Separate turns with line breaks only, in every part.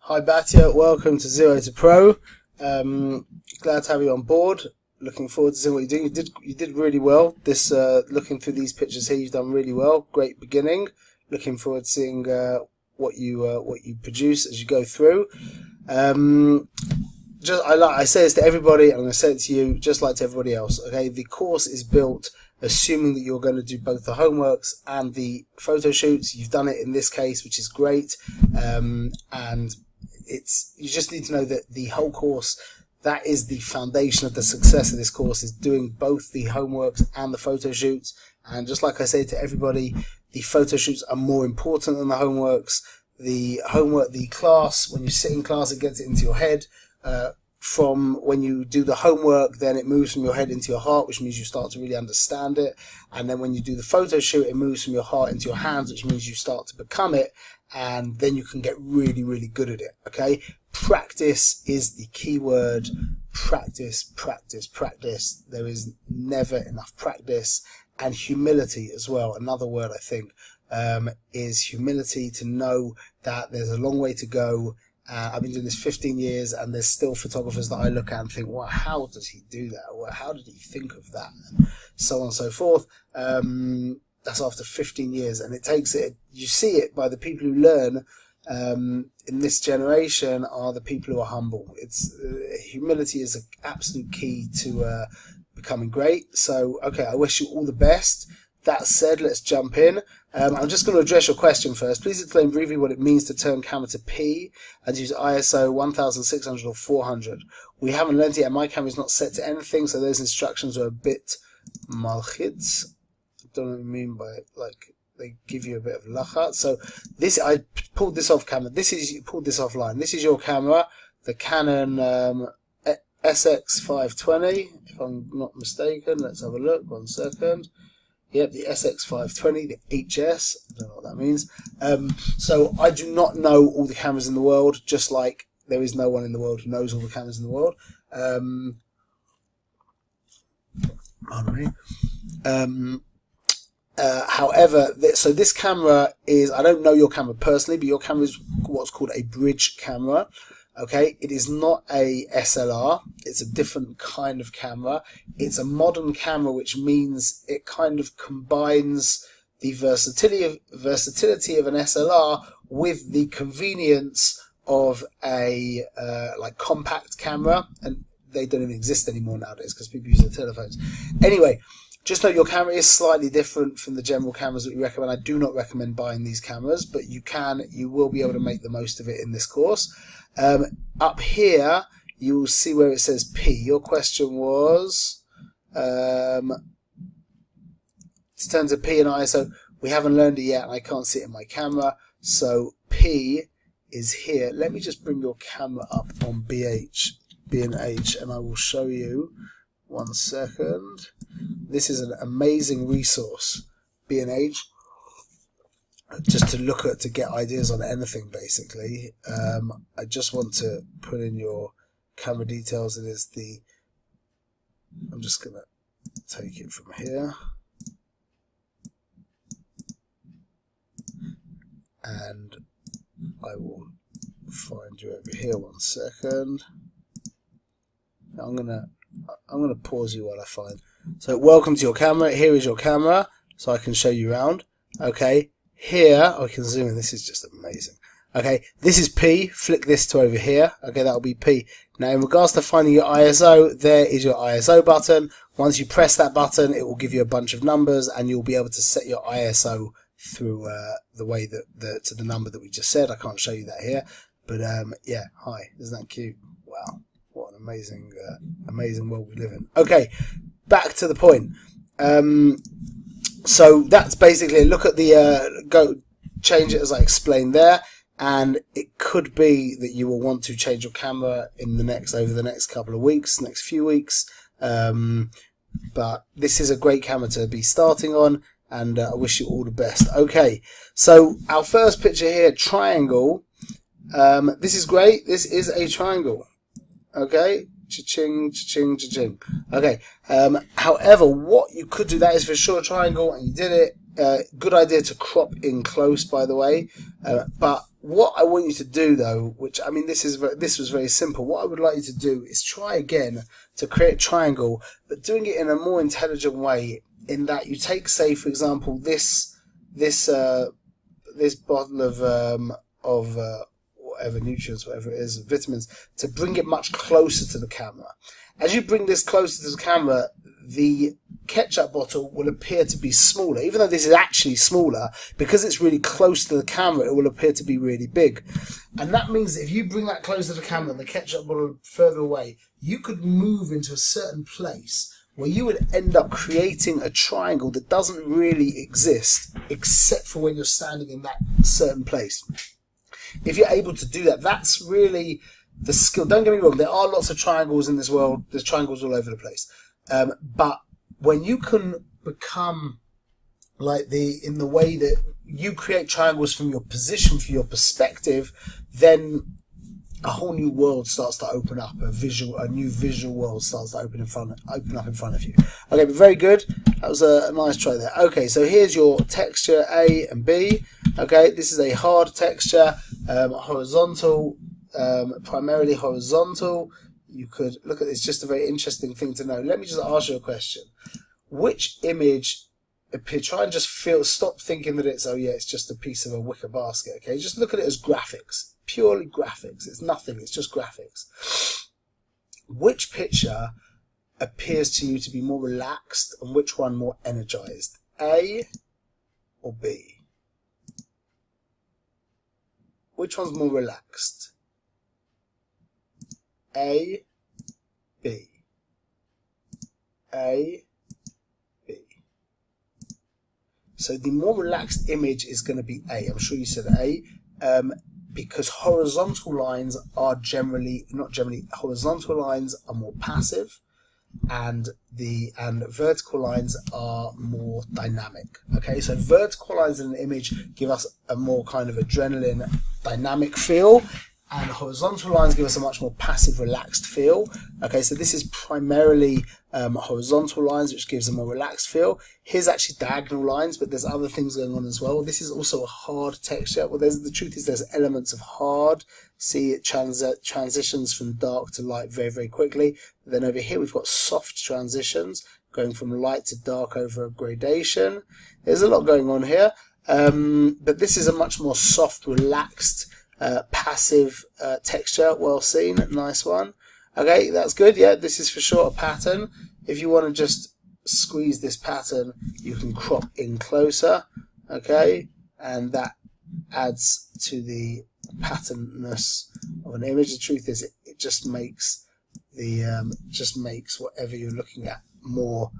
Hi Batya, welcome to Zero to Pro. Glad to have you on board. Looking forward to seeing what you do. You did really well. Looking through these pictures here, you've done really well. Great beginning. Looking forward to seeing what you produce as you go through. I say this to everybody, and I'm going to say it to you, just like to everybody else. Okay, the course is built assuming that you're going to do both the homeworks and the photo shoots. You've done it in this case, which is great, and you just need to know that the whole course, that is the foundation of the success of this course, is doing both the homeworks and the photo shoots. And just like I say to everybody, the photo shoots are more important than the homeworks. The class, when you sit in class, it gets it into your head. From when you do the homework, then it moves from your head into your heart, which means you start to really understand it. And then when you do the photo shoot, it moves from your heart into your hands, which means you start to become it. And then you can get really, really good at it. Okay, practice is the key word. Practice, practice, practice. There is never enough practice. And humility as well. Another word I think is humility, to know that there's a long way to go. I've been doing this 15 years, and there's still photographers that I look at and think, well, how does he do that? Well, how did he think of that? And so on and so forth. That's after 15 years, and it takes it. You see it by the people who learn in this generation are the people who are humble. Humility is an absolute key to becoming great. So, okay, I wish you all the best. That said, let's jump in. I'm just going to address your question first. Please explain briefly what it means to turn camera to P and use ISO 1600 or 400. We haven't learned it yet. My camera is not set to anything, so those instructions are a bit malchitz. I don't know what I mean by it. Like, they give you a bit of lachat. So this, I pulled this off camera. Pulled this offline. This is your camera, the Canon SX520, if I'm not mistaken. Let's have a look. 1 second. Yep, the SX520, the HS. I don't know what that means. So I do not know all the cameras in the world, just like there is no one in the world who knows all the cameras in the world. Pardon me. However, so this camera is, I don't know your camera personally, but your camera is what's called a bridge camera. Okay, it is not a SLR. It's a different kind of camera. It's a modern camera, which means it kind of combines the versatility of an SLR with the convenience of a like compact camera, and they don't even exist anymore nowadays because people use their telephones. Anyway, just know your camera is slightly different from the general cameras that we recommend. I do not recommend buying these cameras, but you will be able to make the most of it in this course. Up here, you will see where it says P. Your question was to turn to P and ISO. We haven't learned it yet, and I can't see it in my camera. So P is here. Let me just bring your camera up on B&H, and I will show you. 1 second. This is an amazing resource, B&H. Just to look at, to get ideas on anything, basically. I just want to put in your camera details. It is I'm just going to take it from here. And I will find you over here. 1 second. I'm going to pause you while I find. So welcome to your camera. Here is your camera, so I can show you around. Okay. Here, I can zoom in. This is just amazing. Okay, this is P. Flick this to over here. Okay, that'll be P. Now, in regards to finding your ISO, there is your ISO button. Once you press that button, it will give you a bunch of numbers, and you'll be able to set your ISO through the way that to the number that we just said. I can't show you that here, but yeah. Hi, isn't that cute? Wow, what an amazing world we live in. Okay, back to the point. So that's basically a look at the change it as I explained there, and it could be that you will want to change your camera over the next couple of weeks, next few weeks. But this is a great camera to be starting on, and I wish you all the best. Okay, so our first picture here, triangle. This is great. This is a triangle. Okay. Cha-ching, cha-ching, cha-ching. Okay. However, what you could do, that is for sure a triangle, and you did it. Good idea to crop in close, by the way. But what I want you to do though, which I mean this was very simple, what I would like you to do is try again to create a triangle, but doing it in a more intelligent way, in that you take, say for example, this bottle of whatever nutrients, whatever it is, vitamins, to bring it much closer to the camera. As you bring this closer to the camera, the ketchup bottle will appear to be smaller, even though this is actually smaller. Because it's really close to the camera, it will appear to be really big. And that means that if you bring that closer to the camera and the ketchup bottle further away, you could move into a certain place where you would end up creating a triangle that doesn't really exist except for when you're standing in that certain place. If you're able to do that, that's really the skill. Don't get me wrong, there are lots of triangles in this world. There's triangles all over the place. But when you can become like in the way that you create triangles from your position, from your perspective, then a whole new world starts to open up. A new visual world starts to open up in front of you. Okay, but very good. That was a nice try there. Okay, so here's your texture A and B. Okay, this is a hard texture, horizontal, primarily horizontal. You could look at this, just a very interesting thing to know. Let me just ask you a question. Which image appear? Try and just stop thinking that it's, oh yeah, it's just a piece of a wicker basket. Okay, just look at it as graphics, purely graphics. It's nothing, it's just graphics. Which picture appears to you to be more relaxed and which one more energized? A or B? Which one's more relaxed? A, B. A, B. So the more relaxed image is going to be A. I'm sure you said A. Because horizontal lines are horizontal lines are more passive, and vertical lines are more dynamic. Okay, so vertical lines in an image give us a more kind of adrenaline dynamic feel, and horizontal lines give us a much more passive, relaxed feel. Okay, so this is primarily horizontal lines, which gives a more relaxed feel. Here's actually diagonal lines, but there's other things going on as well. This is also a hard texture. Well, the truth is there's elements of hard. See, it transitions from dark to light very, very quickly. Then over here we've got soft transitions, going from light to dark over a gradation. There's a lot going on here, but this is a much more soft, relaxed, passive texture. Well seen, nice one. Okay, that's good. Yeah, this is for sure a pattern. If you want to just squeeze this pattern, you can crop in closer. Okay, and that adds to the patternness of an image. The truth is, it just makes whatever you're looking at more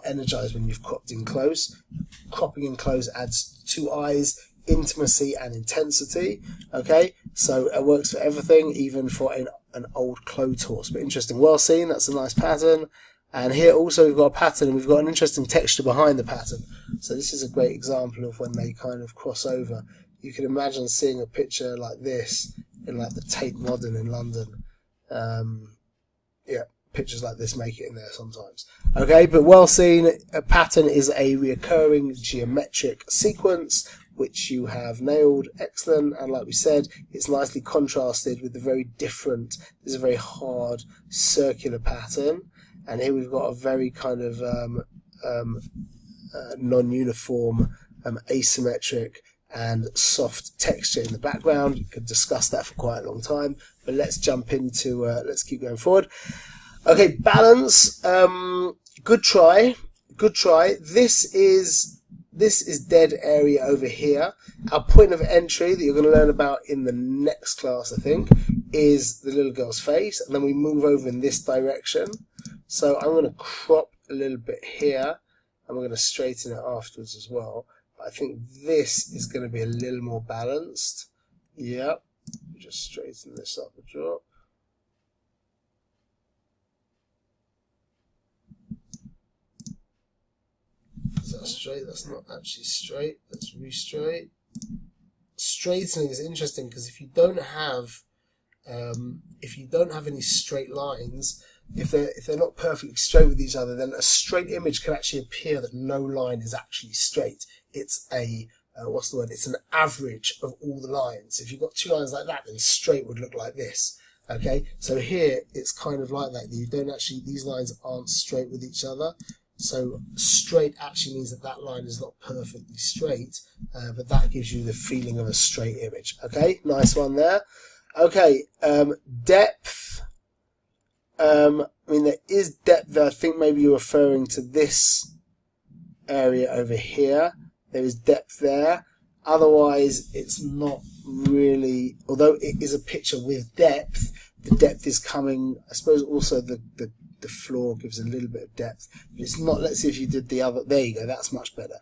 energized when you've cropped in close. Cropping in close adds two eyes, intimacy and intensity. Okay, so it works for everything, even for an old clothes horse. But interesting, well seen. That's a nice pattern. And here also we've got a pattern, and we've got an interesting texture behind the pattern. So this is a great example of when they kind of cross over. You can imagine seeing a picture like this in like the Tate Modern in London. Yeah, pictures like this make it in there sometimes. Okay, but well seen. A pattern is a recurring geometric sequence which you have nailed. Excellent. And like we said, it's nicely contrasted with the very different, there's a very hard circular pattern, and here we've got a very kind of non-uniform, asymmetric and soft texture in the background. You could discuss that for quite a long time, but let's jump into, let's keep going forward. Okay, balance. Good try. This is dead area over here. Our point of entry that you're going to learn about in the next class, I think, is the little girl's face, and then we move over in this direction. So I'm going to crop a little bit here, and we're going to straighten it afterwards as well. But I think this is going to be a little more balanced. Yep. Just straighten this up a drop. Is that straight? That's not actually straight. Let's re-straight. Straightening is interesting because if you don't have any straight lines, if they're not perfectly straight with each other, then a straight image can actually appear that no line is actually straight. It's a what's the word? It's an average of all the lines. If you've got two lines like that, then straight would look like this. Okay, so here it's kind of like that. You don't actually, these lines aren't straight with each other. So straight actually means that that line is not perfectly straight, but that gives you the feeling of a straight image. Okay, nice one there. Okay, depth. I mean, there is depth there. I think maybe you're referring to this area over here. There is depth there. Otherwise, it's not really, although it is a picture with depth, the depth is coming, I suppose also the floor gives a little bit of depth, but it's not. Let's see if you did the other, there you go, that's much better.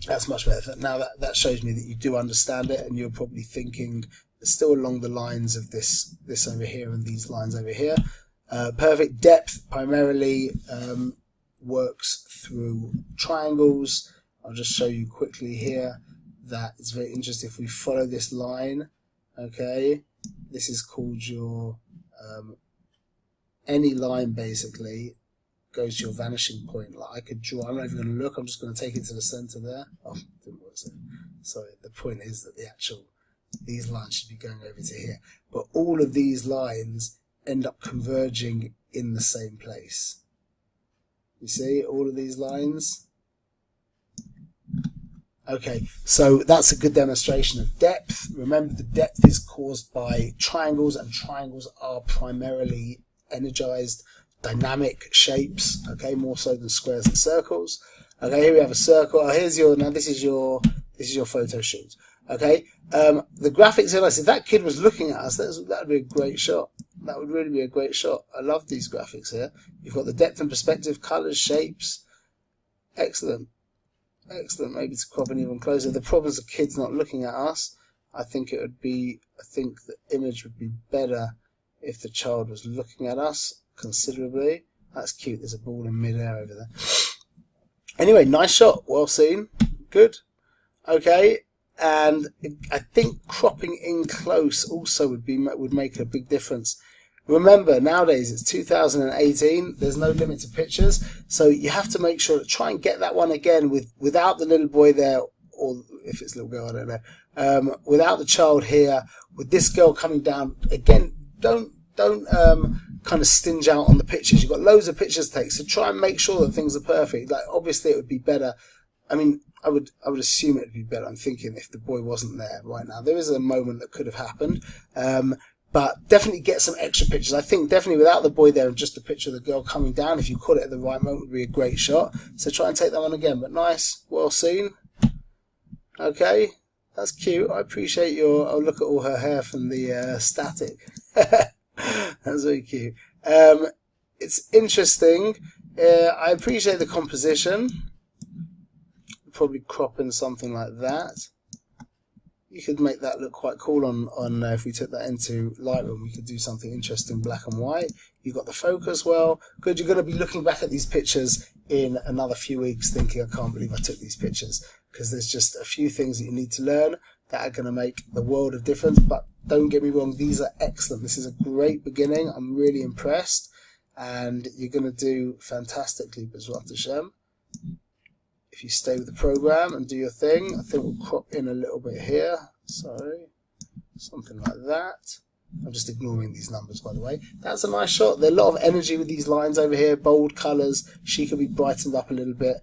That's much better. Now that shows me that you do understand it, and you're probably thinking still along the lines of this over here and these lines over here. Perfect. Depth primarily works through triangles. I'll just show you quickly here that it's very interesting. If we follow this line, okay, this is called your any line basically goes to your vanishing point. Like I could draw, I'm not even going to look, I'm just going to take it to the center there. Oh, didn't work. Sorry, the point is that these lines should be going over to here, but all of these lines end up converging in the same place. You see all of these lines? Okay, so that's a good demonstration of depth. Remember, the depth is caused by triangles, and triangles are primarily energized, dynamic shapes, okay, more so than squares and circles. Okay, here we have a circle. Oh, here's your, now this is your photo shoot. Okay, the graphics are nice. If that kid was looking at us, that would be a great shot. That would really be a great shot. I love these graphics here. You've got the depth and perspective, colors, shapes. Excellent. Excellent. Maybe to crop in even closer. The problem is the kid's not looking at us. I think the image would be better if the child was looking at us considerably. That's cute. There's a ball in midair over there. Anyway, nice shot. Well seen. Good. Okay. And I think cropping in close also would make a big difference. Remember, nowadays it's 2018. There's no limit to pictures, so you have to make sure to try and get that one again without the little boy there, or if it's a little girl, I don't know. Without the child here, with this girl coming down again. Don't kind of stinge out on the pictures. You've got loads of pictures to take, so try and make sure that things are perfect. Like obviously, it would be better. I mean, I would assume it would be better. I'm thinking if the boy wasn't there right now, there is a moment that could have happened. But definitely get some extra pictures. I think definitely without the boy there and just a picture of the girl coming down, if you caught it at the right moment, would be a great shot. So try and take that one again. But nice, well seen. Okay, that's cute. I appreciate your. Oh, look at all her hair from the static. That's very cute. It's interesting. I appreciate the composition. Probably crop in something like that. You could make that look quite cool on if we took that into Lightroom. We could do something interesting, black and white. You got the focus well. Good. You're going to be looking back at these pictures in another few weeks thinking, I can't believe I took these pictures, because there's just a few things that you need to learn that are going to make the world of difference. But don't get me wrong, these are excellent. This is a great beginning. I'm really impressed, and you're going to do fantastically, B'ezrat Hashem. If you stay with the program and do your thing, I think we'll crop in a little bit here. Sorry, something like that. I'm just ignoring these numbers, by the way. That's a nice shot. There's a lot of energy with these lines over here, bold colours. She could be brightened up a little bit.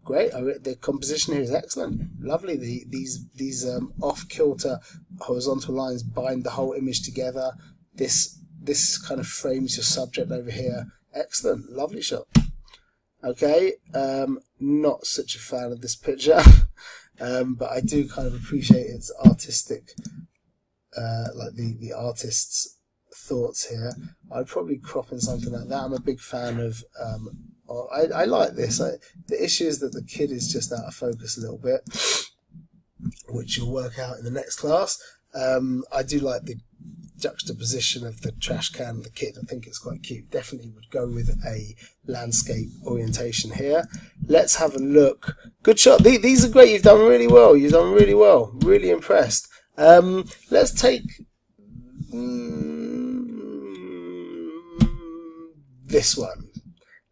Great. The composition here is excellent. Lovely. These off-kilter horizontal lines bind the whole image together. This kind of frames your subject over here. Excellent. Lovely shot. Okay, not such a fan of this picture, but I do kind of appreciate its artistic, like the artist's thoughts here. I'd probably crop in something like that. I'm a big fan of, I like this. The issue is that the kid is just out of focus a little bit, which you'll work out in the next class. I do like the juxtaposition of the trash can and the kid. I think it's quite cute. Definitely would go with a landscape orientation here. Let's have a look. Good shot. These are great. You've done really well. You've done really well. Really impressed. Let's take this one.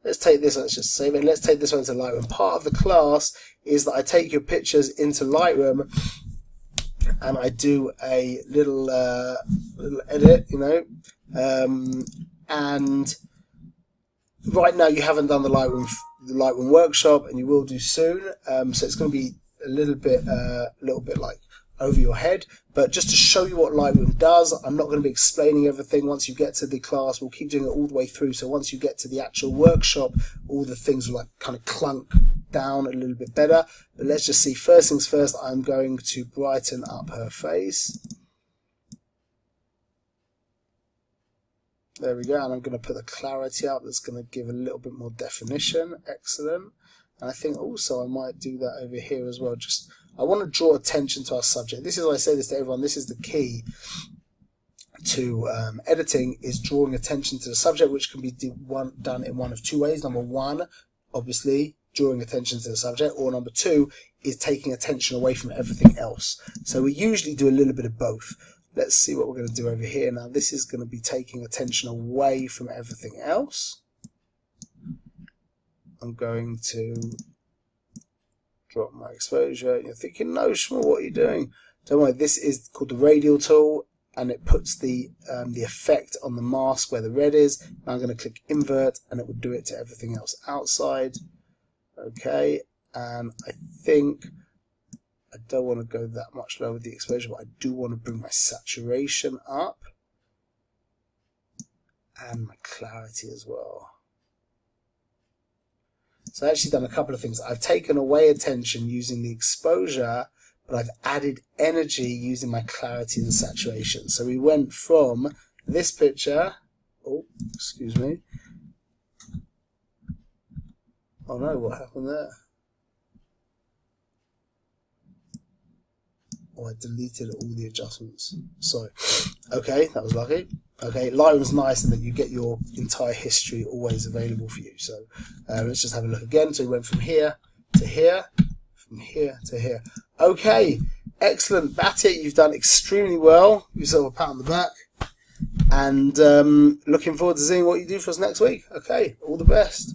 let's take this, let's just save it. Let's take this one into Lightroom. Part of the class is that I take your pictures into Lightroom and I do a little edit, you know, and right now you haven't done the Lightroom workshop, and you will do soon. So it's going to be a little bit like over your head, but just to show you what Lightroom does, I'm not going to be explaining everything. Once you get to the class, we'll keep doing it all the way through. So once you get to the actual workshop, all the things will like kind of clunk down a little bit better. But let's just see. First things first, I'm going to brighten up her face. There we go, and I'm going to put the clarity up. That's going to give a little bit more definition. Excellent. And I think also I might do that over here as well. Just I want to draw attention to our subject. This is, I say this to everyone, this is the key to editing, is drawing attention to the subject, which can be done in one of two ways. Number one, obviously, drawing attention to the subject, or number two is taking attention away from everything else. So we usually do a little bit of both. Let's see what we're going to do over here. Now this is going to be taking attention away from everything else. I'm going to drop my exposure. You're thinking, no, Shmuel, what are you doing? Don't worry, this is called the radial tool, and it puts the effect on the mask where the red is. Now I'm going to click invert, and it will do it to everything else outside. Okay, and I think I don't want to go that much lower with the exposure, but I do want to bring my saturation up and my clarity as well. So I've actually done a couple of things. I've taken away attention using the exposure, but I've added energy using my clarity and saturation. So we went from this picture, oh, excuse me. Oh no, what happened there? Oh, I deleted all the adjustments. Sorry. Okay, that was lucky. Okay, Lightroom's nice in that you get your entire history always available for you. So let's just have a look again. So we went from here to here, from here to here. Okay, excellent. Batya, you've done extremely well. You yourself a pat on the back. And looking forward to seeing what you do for us next week. Okay, all the best.